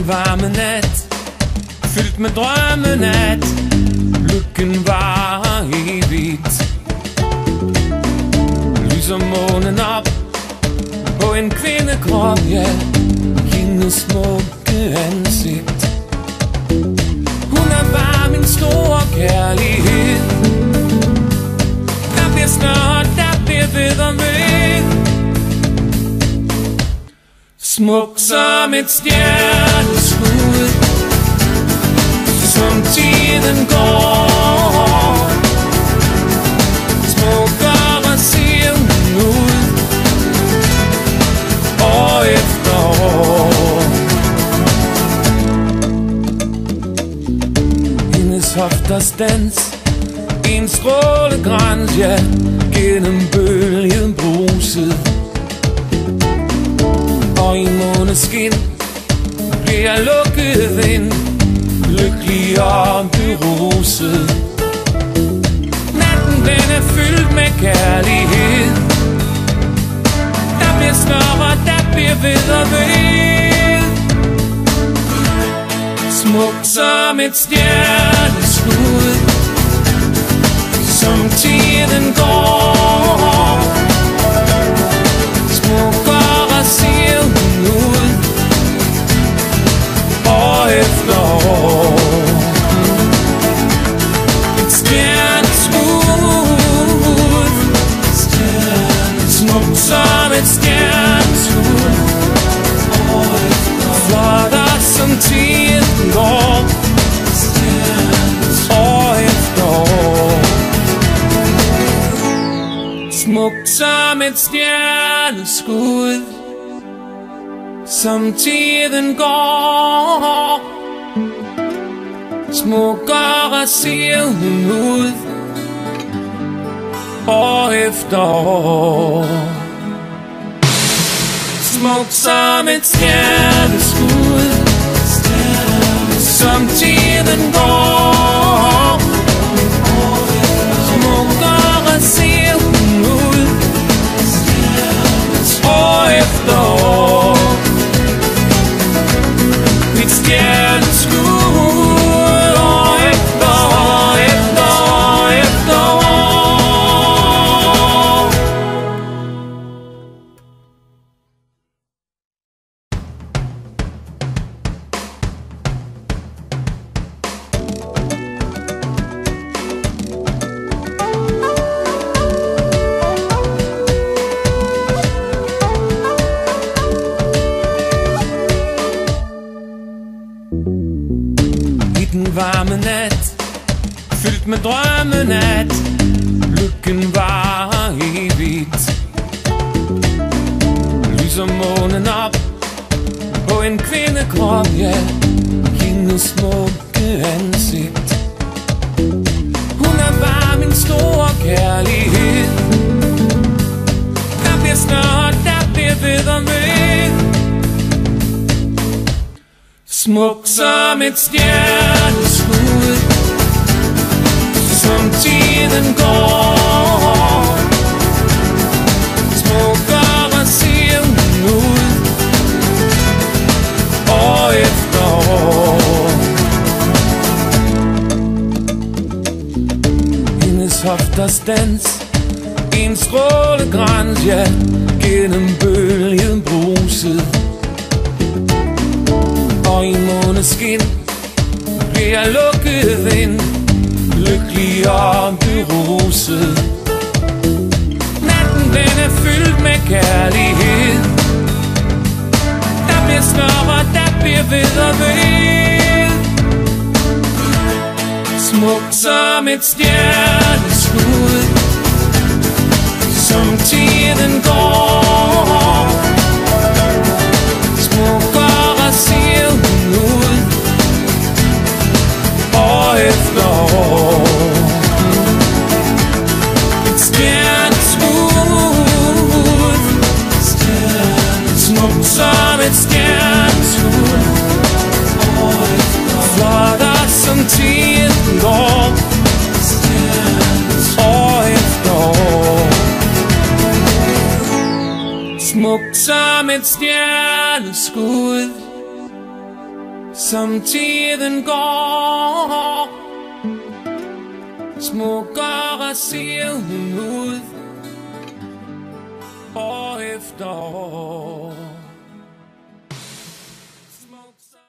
varme nat, fyldt med drømmen at lykken varer evigt. Lyser månen op på en kvindekrop, ja, hendes smukke ansigt. Hun er bare min store kærlighed. Der bliver snart, der bliver ved og ved. Smuk som et stjerneskud, som tiden går. Smukkere ser hun ud, år efter år. Hendes hofters dans, en strålegrans, ja, gennem bølgen bruset. Og i måneskin bliver jeg lukket ind, lykkelig og beruset. Natten den er fyldt med kærlighed. Der bliver snor og der bliver ved og ved. Smuk som et stjerneskud, som tiden går. Smukkere ser hun ud, år efter år. Et stjerneskud, smuk som et stjerneskud, flottere som tiden går, år efter år. Smuk som et stjerneskud, som tiden går. Smukkere ser hun ud, år efter år. Smuk som et stjerneskud, som tiden går. Smukkere ser hun ud, år efter år. Et stjerneskud, år efter år, efter år, efter år. Varme nat, fyldt med drømmen at lykken varer evigt. Lyser månen op på en kvindekrop, ja, hendes smukke ansigt. Hun er bare min store kærlighed. Der bliver snart, der bliver ved og ved. Smuk som et stjerneskud, som tiden går. Smukkere ser hun ud, år efter år. Hendes hofters dans, en strålegrans, ja, gennem bølgen bruset. Og i måneskin bliver jeg lukket ind, lykkelig og beruset. Natten den er fyldt med kærlighed. Der bliver snor og der bliver ved og ved. Smuk som et stjerneskud, som tiden går. Smukkere ser hun ud, år efter år. Et stjerneskud, smuk som et stjerneskud, flottere som tiden går, år efter år. Smuk som et stjerneskud, som tiden går, smukkere ser hun ud år efter år.